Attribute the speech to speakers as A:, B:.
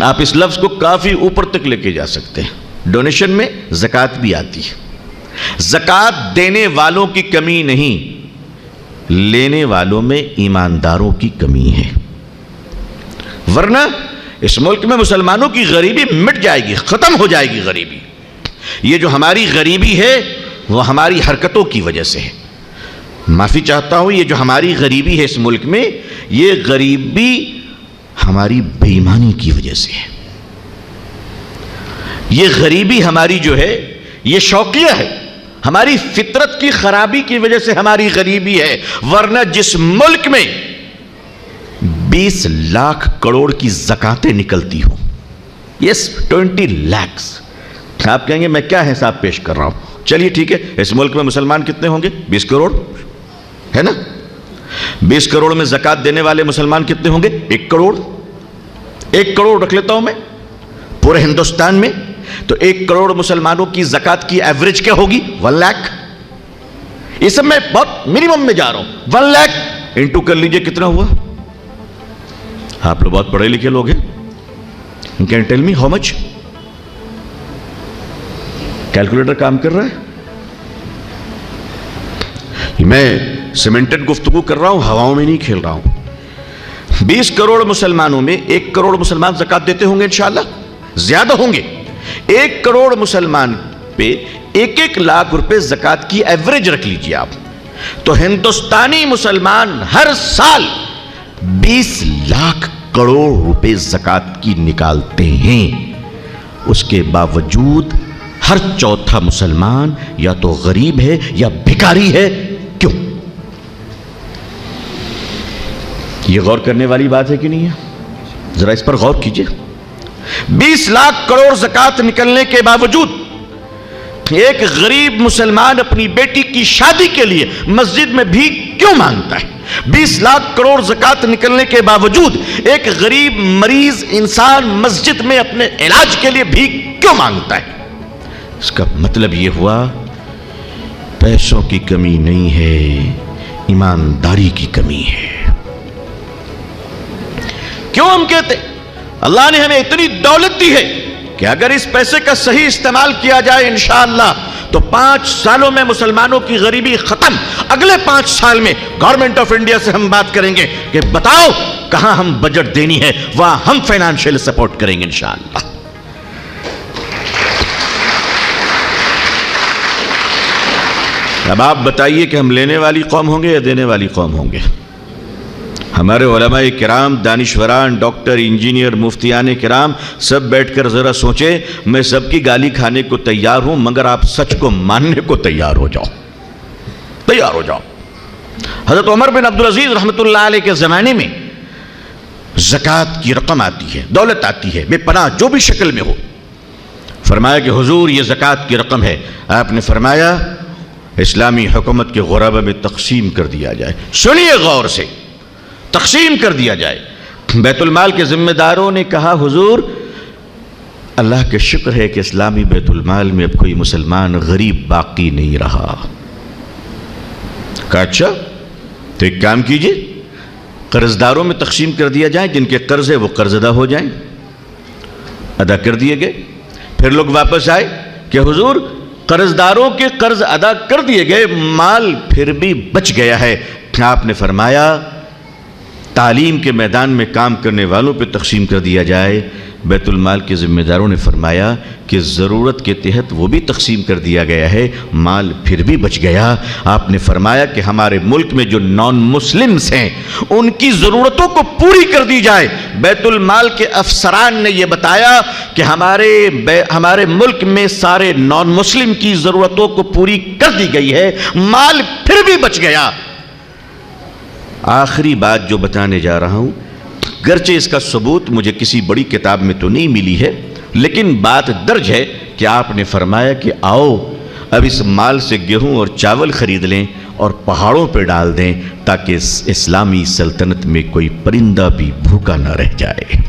A: آپ اس لفظ کو کافی اوپر تک لے کے جا سکتے ہیں۔ ڈونیشن میں زکوٰۃ بھی آتی ہے۔ زکوٰۃ دینے والوں کی کمی نہیں، لینے والوں میں ایمانداروں کی کمی ہے، ورنہ اس ملک میں مسلمانوں کی غریبی مٹ جائے گی، ختم ہو جائے گی غریبی۔ یہ جو ہماری غریبی ہے وہ ہماری حرکتوں کی وجہ سے ہے۔ معافی چاہتا ہوں، یہ جو ہماری غریبی ہے اس ملک میں، یہ غریبی ہماری بے ایمانی کی وجہ سے ہے۔ یہ غریبی ہماری جو ہے یہ شوقیہ ہے، ہماری فطرت کی خرابی کی وجہ سے ہماری غریبی ہے، ورنہ جس ملک میں 20 لاکھ کروڑ کی زکاتیں نکلتی ہوں، یس 20 lakhs، آپ کہیں گے میں کیا حساب پیش کر رہا ہوں؟ چلیے ٹھیک ہے، اس ملک میں مسلمان کتنے ہوں گے؟ 20 کروڑ ہے نا؟ 20 کروڑ میں زکات دینے والے مسلمان کتنے ہوں گے؟ 1 کروڑ۔ 1 کروڑ رکھ لیتا ہوں میں پورے ہندوستان میں، تو 1 کروڑ مسلمانوں کی زکات کی ایوریج کیا ہوگی؟ 1 لاکھ۔ یہ سب میں بہت منیمم میں جا رہا ہوں، 1 لاکھ انٹو کر لیجئے کتنا ہوا؟ آپ لوگ بہت پڑھے لکھے لوگ ہیں، can tell me how much? Calculator کام کر رہا ہے؟ میں سیمنٹڈ گفتگو کر رہا ہوں، ہواؤں میں نہیں کھیل رہا ہوں۔ 20 کروڑ مسلمانوں میں 1 کروڑ مسلمان زکات دیتے ہوں گے انشاءاللہ، زیادہ ہوں گے۔ 1 کروڑ مسلمان پہ 1 لاکھ روپے زکات کی ایوریج رکھ لیجئے آپ، تو ہندوستانی مسلمان ہر سال 20 لاکھ کروڑ روپے زکات کی نکالتے ہیں۔ اس کے باوجود ہر چوتھا مسلمان یا تو غریب ہے یا بھکاری ہے۔ کیوں؟ یہ غور کرنے والی بات ہے کہ نہیں ہے؟ ذرا اس پر غور کیجئے۔ 20 لاکھ کروڑ زکات نکلنے کے باوجود ایک غریب مسلمان اپنی بیٹی کی شادی کے لیے مسجد میں بھی کیوں مانگتا ہے؟ 20 لاکھ کروڑ زکات نکلنے کے باوجود ایک غریب مریض انسان مسجد میں اپنے علاج کے لیے بھی کیوں مانگتا ہے؟ اس کا مطلب یہ ہوا پیسوں کی کمی نہیں ہے، ایمانداری کی کمی ہے۔ کیوں ہم کہتے اللہ نے ہمیں اتنی دولت دی ہے کہ اگر اس پیسے کا صحیح استعمال کیا جائے انشاءاللہ تو 5 سالوں میں مسلمانوں کی غریبی ختم۔ اگلے 5 سال میں گورنمنٹ آف انڈیا سے ہم بات کریں گے کہ بتاؤ کہاں ہم بجٹ دینی ہے، وہاں ہم فائنانشیل سپورٹ کریں گے انشاءاللہ۔ اب آپ بتائیے کہ ہم لینے والی قوم ہوں گے یا دینے والی قوم ہوں گے؟ ہمارے علماء کرام، دانشوران، ڈاکٹر، انجینئر، مفتیان کرام سب بیٹھ کر ذرا سوچیں، میں سب کی گالی کھانے کو تیار ہوں مگر آپ سچ کو ماننے کو تیار ہو جاؤ، تیار ہو جاؤ۔ حضرت عمر بن عبدالعزیز رحمۃ اللہ علیہ کے زمانے میں زکوٰۃ کی رقم آتی ہے، دولت آتی ہے، بے پناہ جو بھی شکل میں ہو۔ فرمایا کہ حضور یہ زکوٰۃ کی رقم ہے۔ آپ نے فرمایا اسلامی حکومت کے غربا میں تقسیم کر دیا جائے۔ سنیے غور سے، تقسیم کر دیا جائے۔ بیت المال کے ذمہ داروں نے کہا حضور اللہ کا شکر ہے کہ اسلامی بیت المال میں اب کوئی مسلمان غریب باقی نہیں رہا۔ کہا اچھا تو ایک کام کیجئے، قرض داروں میں تقسیم کر دیا جائے، جن کے قرض ہے وہ قرض ادا ہو جائیں۔ ادا کر دیے گئے۔ پھر لوگ واپس آئے کہ حضور قرض داروں کے قرض ادا کر دیے گئے، مال پھر بھی بچ گیا ہے۔ آپ نے فرمایا تعلیم کے میدان میں کام کرنے والوں پہ تقسیم کر دیا جائے۔ بیت المال کے ذمہ داروں نے فرمایا کہ ضرورت کے تحت وہ بھی تقسیم کر دیا گیا ہے، مال پھر بھی بچ گیا۔ آپ نے فرمایا کہ ہمارے ملک میں جو نان مسلمز ہیں ان کی ضرورتوں کو پوری کر دی جائے۔ بیت المال کے افسران نے یہ بتایا کہ ہمارے ملک میں سارے نان مسلم کی ضرورتوں کو پوری کر دی گئی ہے، مال پھر بھی بچ گیا۔ آخری بات جو بتانے جا رہا ہوں، گرچہ اس کا ثبوت مجھے کسی بڑی کتاب میں تو نہیں ملی ہے، لیکن بات درج ہے کہ آپ نے فرمایا کہ آؤ اب اس مال سے گیہوں اور چاول خرید لیں اور پہاڑوں پہ ڈال دیں تاکہ اسلامی سلطنت میں کوئی پرندہ بھی بھوکا نہ رہ جائے۔